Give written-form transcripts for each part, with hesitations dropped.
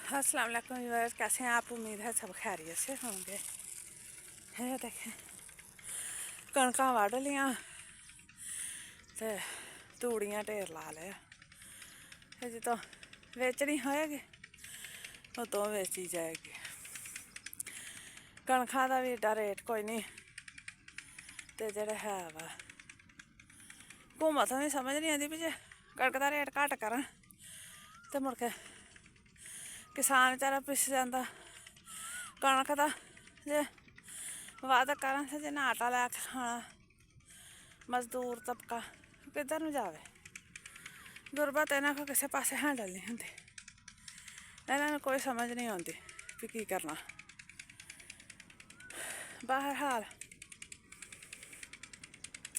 अस्सलाम वालेकुम व्यूअर्स, कैसे हैं आप। उम्मीद है सब खैरियत से होंगे। है देखें कणक वढ़ लिया तो तूड़ियाँ ढेर ला लिया। जो बेचनी होएगी तो बेची जाएगी। कणका का भी एडा रेट कोई नहीं, तो जो है वा घूमत नहीं समझ नहीं आती भी जे कणक का रेट घट कर तो मुड़ के किसान बेचारा पिस जाता। कणक का जे वादा कर जे आटा लैके खाना मजदूर तबका किधर न जाए। गुरबत इन्हों को किसी पासे हैंडल नहीं होंगी। इन्होंने कोई समझ नहीं आती भी की करना। बहरहाल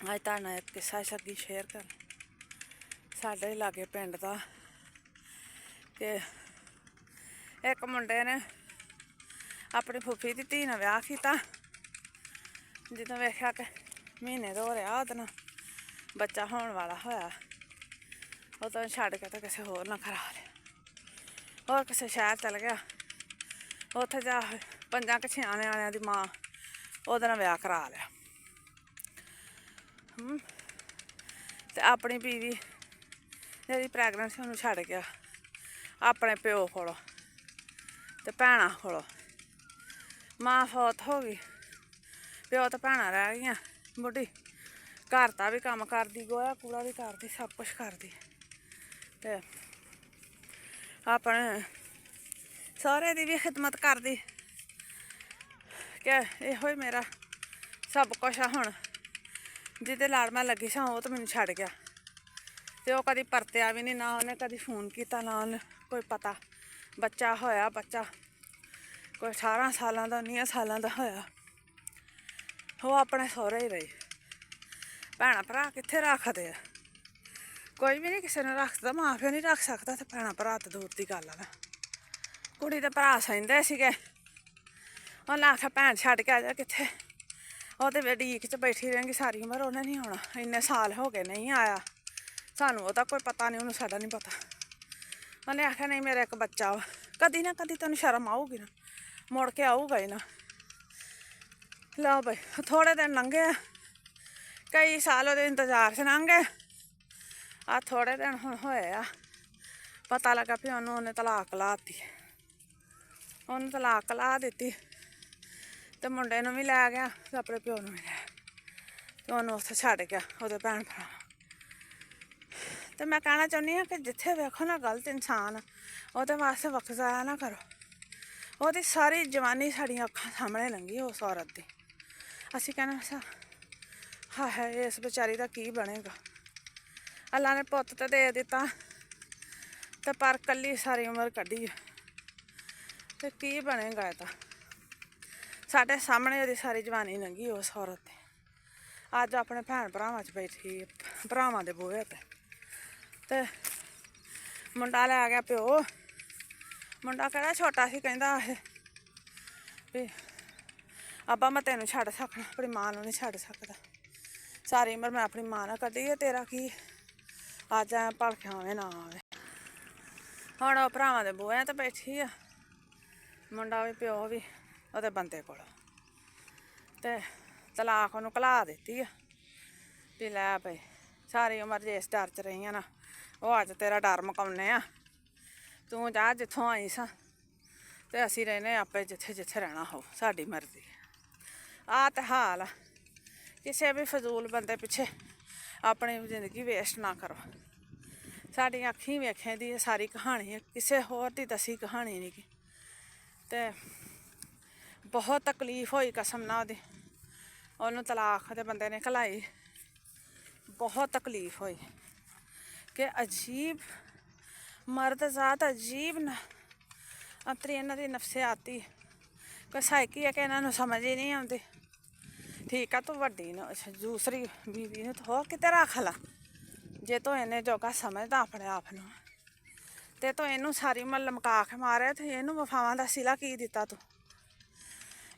अज तुहाडे एक किस्सा लगी शेयर कर साढ़े लागे पिंड का कि एक मुंडे ने अपनी फुफी की धी ने विआह किया। जो वेख्या कि महीने तो हो रहा वो बच्चा होने वाला होया उदों छड़ के तो किसी होर ना करा लिया और किसी शहर चल गया। उत्थे जा 5 कि 6 न्याणियां दी मां ओहदे नाल विआह करा लिया। ते अपनी बीवी जी प्रैगनेंट सी उन्होंने छड़ गया अपने प्यो कोलों ते भैणां कोलों। मां फौत हो गई, प्यो तो भैणां रह गईयां। बुढ़ी घर का भी कम करती, गोहा कूड़ा भी करती, सब कुछ करती ते अपने सौहरे की भी खिदमत करती कि इहो मेरा सब कुछ है। हुण जिहदे लड़ मैं लगी सा वो तो मैनूं छड़ गया ते वो कदी परत्या भी नहीं, ना उन्हें कदी फोन किया, ना उन्हें कोई पता। बच्चा होया, बच्चा कोई 18 सालों का 19 सालों का होया, वो अपने सौहरे ही रही। भैणां भरा कित्थे रखदे आ, कोई भी नहीं किसी ने रखदा। मां प्यो नहीं रख सकदा ते भैणां भरा तो दूर की गल है। कुड़ी ते भरा समझदे सीगे। उन्हें आख्या भैन छड़ के आ जा कित्थे, वो तो उड़ीक च बैठी रहेंगी सारी उम्र, उन्हें नहीं आना। इन्ने साल हो गए नहीं आया, सानू ओहदा कोई पता नहीं, उन्हें साडा नहीं पता। उन्हें आख्या नहीं मेरा एक बच्चा वा, कदी ना कदी तेन शर्म आऊगी ना, मुड़ के आऊगा ही ना। लो भाई थोड़े दिन लंघे, कई साल वो इंतजार से लंघे। आ थोड़े दिन हुण होए आ पता लगा भी उन्हें तलाक लाती। उन्हें तलाक ला दी तो मुंडे नूं भी लै गया तो अपने प्यो नूं भी लै गया तो उन्होंने उत्थे छड़ गया उहदे भैन भरा। तो मैं कहना चाहुंदी हाँ कि जिथे वेखो ना गलत इंसान उहदे वास्ते वक्त ज़ाया ना करो। ओहदी सारी जवानी साड़ियां अखां सामने लंघी उस औरत दी। असीं कहने हाय हाय इस बेचारी का की बनेगा। अल्लाह ने पुत्त तो दे दिता तो पर कली सारी उम्र कड्ढी तो की बनेगा। ये साढ़े सामने ਉਹਦੀ सारी जवानी लंघी उस औरत ਦੀ। अज अपने भैन भरावां च बैठी भरावां दे बूहे ते मुंडा लै गया प्यो। मुंडा केड़ा छोटा सी, कहंदा भी अब्बा मैं तेनू छड़ सकना, अपनी मां नूं नहीं छड़ सकदा। सारी उम्र मैं अपनी मां नाल कड्ढी है, तेरा की अज ऐ भलखे आवे ना आवे। हुण ओह भरावां दे बूहे ते बैठी आ, मुंडा भी प्यो भी ਉਹਦੇ ਬੰਦੇ ਕੋਲ ਤੇ ਤਲਾਕ ਉਹਨੂੰ ਘਲਾ ਦਿੱਤੀ ਆ ਵੀ ਲੈ ਬਈ ਸਾਰੀ ਉਮਰ ਜੇ ਇਸ ਡਰ 'ਚ ਰਹੀਆਂ ਨਾ, ਉਹ ਅੱਜ ਤੇਰਾ ਡਰ ਮੁਕਾਉਂਦੇ ਆ। ਤੂੰ ਜਾ ਜਿੱਥੋਂ ਆਈ ਸਾਂ ਤੇ ਅਸੀਂ ਰਹਿੰਦੇ ਆਪੇ ਜਿੱਥੇ ਜਿੱਥੇ ਰਹਿਣਾ ਹੋ, ਸਾਡੀ ਮਰਜ਼ੀ। ਆਹ ਤਾਂ ਹਾਲ ਆ। ਕਿਸੇ ਵੀ ਫਜ਼ੂਲ ਬੰਦੇ ਪਿੱਛੇ ਆਪਣੀ ਜ਼ਿੰਦਗੀ ਵੇਸਟ ਨਾ ਕਰੋ। ਸਾਡੀਆਂ ਅੱਖੀਂ ਵੇਖੇ ਦੀ ਸਾਰੀ ਕਹਾਣੀ ਹੈ, ਕਿਸੇ ਹੋਰ ਦੀ ਦੱਸੀ ਕਹਾਣੀ ਨਹੀਂ ਗੀ। ਤੇ बहुत तकलीफ हुई कसम ना ਉਹਦੀ, ਉਹਨੂੰ तलाक ਦੇ ਬੰਦੇ ਨੇ ਘਲਾਈ। बहुत तकलीफ हुई कि अजीब मर्द ज़ात अजीब न अंतरी इन्हों की नफसियाती कसाइकी है कि इन्हों समझ ही नहीं आती। ठीक है तू वड्डी दूसरी बीवी ने तो हो किते रख ला, जे तू इन्ने जोगा समझदा अपने आप नूं ते तू इनू सारी उमर लमका के मारे तो इनू वफावां दा सिला की दिता। तू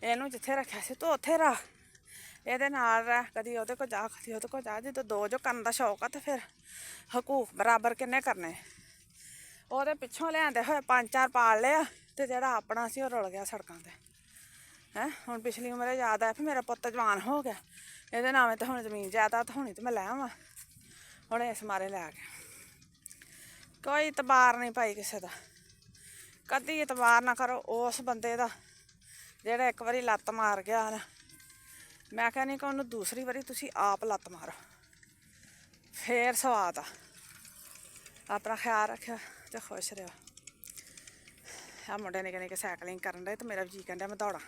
ਇਹਨੂੰ ਜਿੱਥੇ ਰੱਖਿਆ ਸੀ ਤੂੰ ਉੱਥੇ ਰੱਖ, ਇਹਦੇ ਨਾਲ ਰਹਿ, ਕਦੀ ਉਹਦੇ ਕੋਲ ਜਾ ਕਦੀ ਉਹਦੇ ਕੋਲ ਜਾ। ਜਦੋਂ ਦੋ ਜੋ ਕਰਨ ਦਾ ਸ਼ੌਕ ਆ ਤਾਂ ਫਿਰ ਹਕੂਕ ਬਰਾਬਰ ਕਿੰਨੇ ਕਰਨੇ। ਉਹਦੇ ਪਿੱਛੋਂ ਲਿਆਂਦੇ ਹੋਏ 5-4 ਪਾਲ ਲਿਆ ਤੇ ਜਿਹੜਾ ਆਪਣਾ ਸੀ ਉਹ ਰੁਲ ਗਿਆ ਸੜਕਾਂ ਤੇ ਹੈ। ਹੁਣ ਪਿਛਲੀ ਉਮਰੇ ਯਾਦ ਆਇਆ ਵੀ ਮੇਰਾ ਪੁੱਤ ਜਵਾਨ ਹੋ ਗਿਆ, ਇਹਦੇ ਨਾਵੇਂ ਤੇ ਹੁਣ ਜ਼ਮੀਨ ਜਾਇਦਾਦ ਹੋਣੀ ਤੇ ਮੈਂ ਲੈ ਆਵਾਂ। ਹੁਣ ਇਸ ਮਾਰੇ ਲੈ ਕੇ ਕੋਈ ਇਤਬਾਰ ਨਹੀਂ ਭਾਈ ਕਿਸੇ ਦਾ, ਕਦੀ ਇਤਬਾਰ ਨਾ ਕਰੋ ਉਸ ਬੰਦੇ ਦਾ ਜਿਹੜਾ ਇੱਕ ਵਾਰੀ ਲੱਤ ਮਾਰ ਗਿਆ ਨਾ। ਮੈਂ ਕਹਿੰਦੀ ਕਿ ਉਹਨੂੰ ਦੂਸਰੀ ਵਾਰੀ ਤੁਸੀਂ ਆਪ ਲੱਤ ਮਾਰੋ, ਫੇਰ ਸਵਾਦ ਆ। ਆਪਣਾ ਖਿਆਲ ਰੱਖਿਓ ਤੇ ਖੁਸ਼ ਰਹੋ। ਆ ਮੁੰਡੇ ਨਿੱਕੇ ਨਿੱਕੇ ਸਾਈਕਲਿੰਗ ਕਰਨ ਦੇ ਤੇ ਮੇਰਾ ਵੀ ਜੀ ਕਹਿੰਦਾ ਮੈਂ ਦੌੜਾਂ।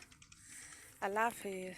ਅੱਲਾ ਹਾਫਿਜ਼।